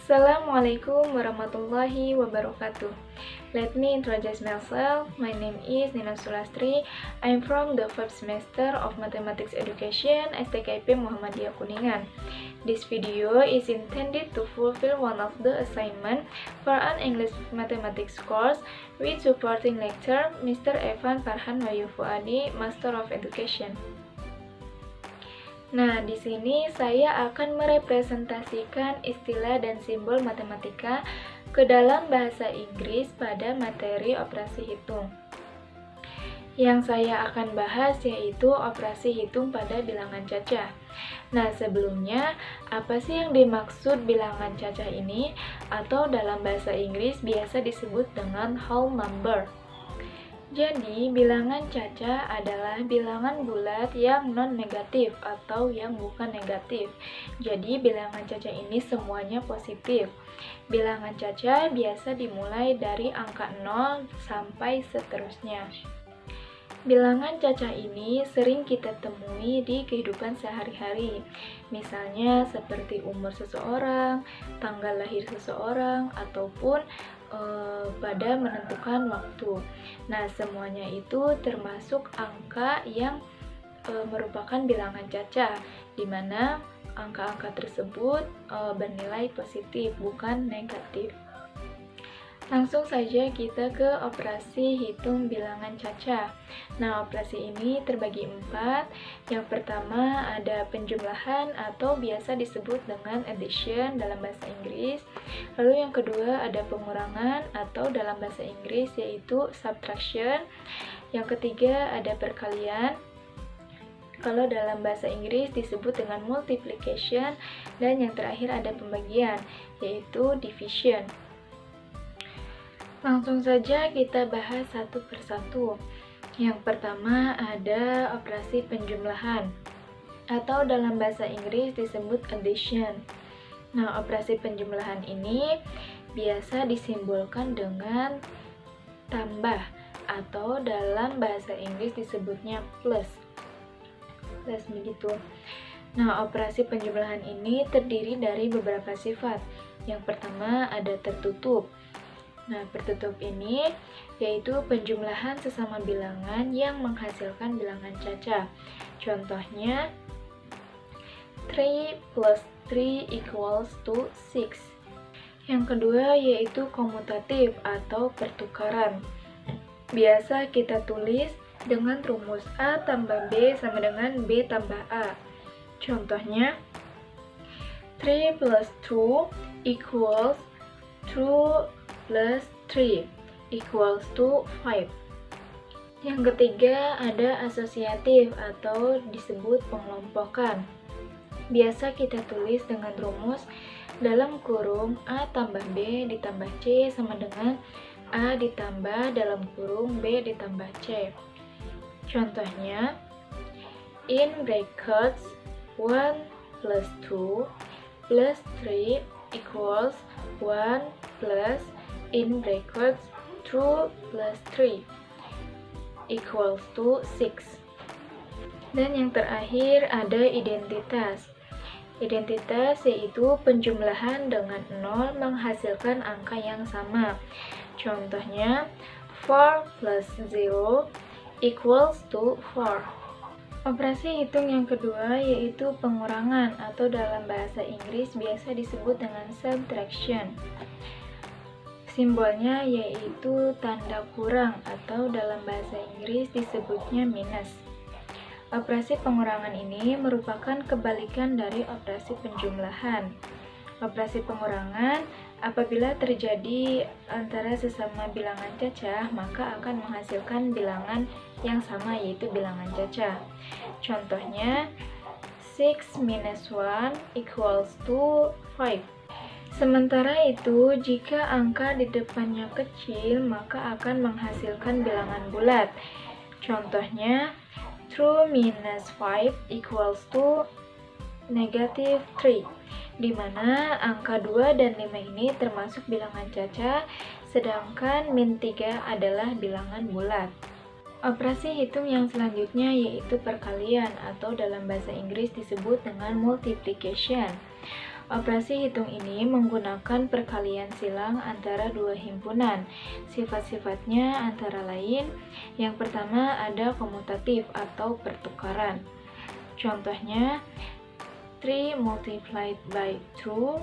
Assalamualaikum warahmatullahi wabarakatuh. Let me introduce myself. My name is Nina Sulastri. I'm from the 4th semester of Mathematics Education STKIP Muhammadiyah Kuningan. This video is intended to fulfill one of the assignment for an English Mathematics course with supporting lecturer Mr. Evan Farhan Wayu Fuadi, Master of Education. Nah, di sini saya akan merepresentasikan istilah dan simbol matematika ke dalam bahasa Inggris pada materi operasi hitung. Yang saya akan bahas yaitu operasi hitung pada bilangan cacah. Nah, sebelumnya, apa sih yang dimaksud bilangan cacah ini? Atau dalam bahasa Inggris biasa disebut dengan whole number. Jadi, bilangan cacah adalah bilangan bulat yang non-negatif atau yang bukan negatif. Jadi, bilangan cacah ini semuanya positif. Bilangan cacah biasa dimulai dari angka 0 sampai seterusnya. Bilangan cacah ini sering kita temui di kehidupan sehari-hari. Misalnya seperti umur seseorang, tanggal lahir seseorang, ataupun pada menentukan waktu. Nah, semuanya itu termasuk angka yang merupakan bilangan cacah, di mana angka-angka tersebut bernilai positif, bukan negatif. Langsung saja kita ke operasi hitung bilangan cacah. Nah, operasi ini terbagi 4. Yang pertama ada penjumlahan atau biasa disebut dengan addition dalam bahasa Inggris. Lalu yang kedua ada pengurangan atau dalam bahasa Inggris yaitu subtraction. Yang ketiga ada perkalian. Kalau dalam bahasa Inggris disebut dengan multiplication. Dan yang terakhir ada pembagian yaitu division. Langsung saja kita bahas satu persatu. Yang pertama ada operasi penjumlahan atau dalam bahasa Inggris disebut addition. Nah, operasi penjumlahan ini biasa disimbolkan dengan tambah atau dalam bahasa Inggris disebutnya plus. Plus begitu. Nah, operasi penjumlahan ini terdiri dari beberapa sifat. Yang pertama ada tertutup. Nah, tertutup ini yaitu penjumlahan sesama bilangan yang menghasilkan bilangan cacah. Contohnya, 3 plus 3 equals to 6. Yang kedua yaitu komutatif atau pertukaran. Biasa kita tulis dengan rumus A tambah B sama dengan B tambah A. Contohnya, 3 plus 2 equals 2 plus 3 equals to 5. Yang ketiga ada asosiatif atau disebut pengelompokan. Biasa kita tulis dengan rumus dalam kurung A tambah B ditambah C sama dengan A ditambah dalam kurung B ditambah C. Contohnya, in brackets 1 plus 2 plus 3 equals 1 plus in brackets 2 plus 3 equals to 6. Dan yang terakhir ada identitas. Identitas yaitu penjumlahan dengan 0 menghasilkan angka yang sama. Contohnya, 4 plus 0 equals to 4. Operasi hitung yang kedua yaitu pengurangan atau dalam bahasa Inggris biasa disebut dengan subtraction. Simbolnya yaitu tanda kurang atau dalam bahasa Inggris disebutnya minus. Operasi pengurangan ini merupakan kebalikan dari operasi penjumlahan. Operasi pengurangan apabila terjadi antara sesama bilangan cacah maka akan menghasilkan bilangan yang sama yaitu bilangan cacah. Contohnya, 6 minus 1 equals to 5. Sementara itu, jika angka di depannya kecil, maka akan menghasilkan bilangan bulat. Contohnya, 2 minus 5 equals to negative 3, di mana angka 2 dan 5 ini termasuk bilangan cacah, sedangkan min 3 adalah bilangan bulat. Operasi hitung yang selanjutnya yaitu perkalian atau dalam bahasa Inggris disebut dengan multiplication. Operasi hitung ini menggunakan perkalian silang antara dua himpunan. Sifat-sifatnya antara lain, yang pertama ada komutatif atau pertukaran. Contohnya, 3 multiplied by 2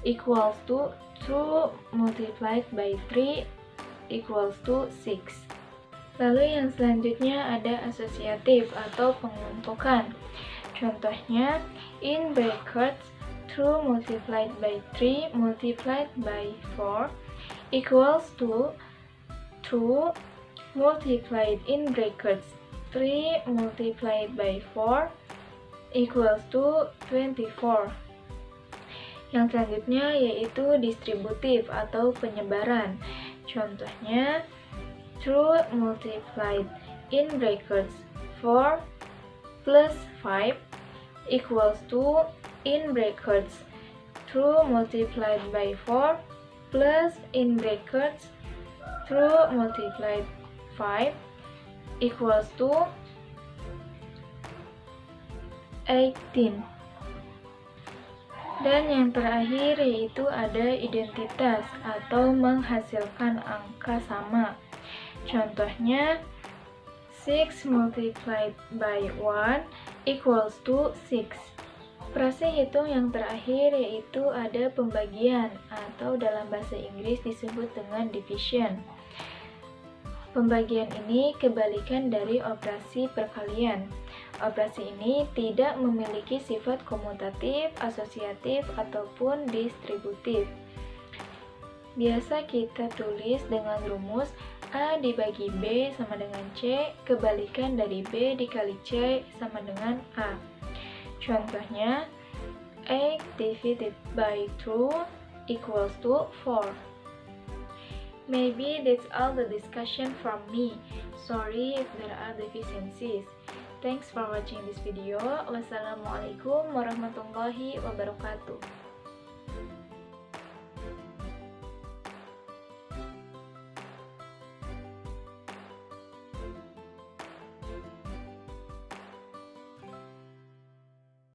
equals to 2 multiplied by 3 equals to 6. Lalu yang selanjutnya ada asosiatif atau pengelompokan. Contohnya, in brackets 2 multiplied by 3 multiplied by 4 equals to 2 multiplied in brackets 3 multiplied by 4 equals to 24. Yang selanjutnya yaitu distributif atau penyebaran. Contohnya, 2 multiplied in brackets 4 plus 5 equals to in brackets 2 multiplied by 4 plus in brackets 2 multiplied 5 equals to 18. Dan yang terakhir yaitu ada identitas atau menghasilkan angka sama. Contohnya, 6 multiplied by 1 equals to 6. Operasi hitung yang terakhir yaitu ada pembagian atau dalam bahasa Inggris disebut dengan division. Pembagian ini kebalikan dari operasi perkalian. Operasi ini tidak memiliki sifat komutatif, asosiatif, ataupun distributif. Biasa kita tulis dengan rumus A dibagi B sama dengan C, kebalikan dari B dikali C sama dengan A. Contohnya, 8 divided by 2 equals to 4. Maybe that's all the discussion from me. Sorry if there are deficiencies. Thanks for watching this video. Wassalamualaikum warahmatullahi wabarakatuh.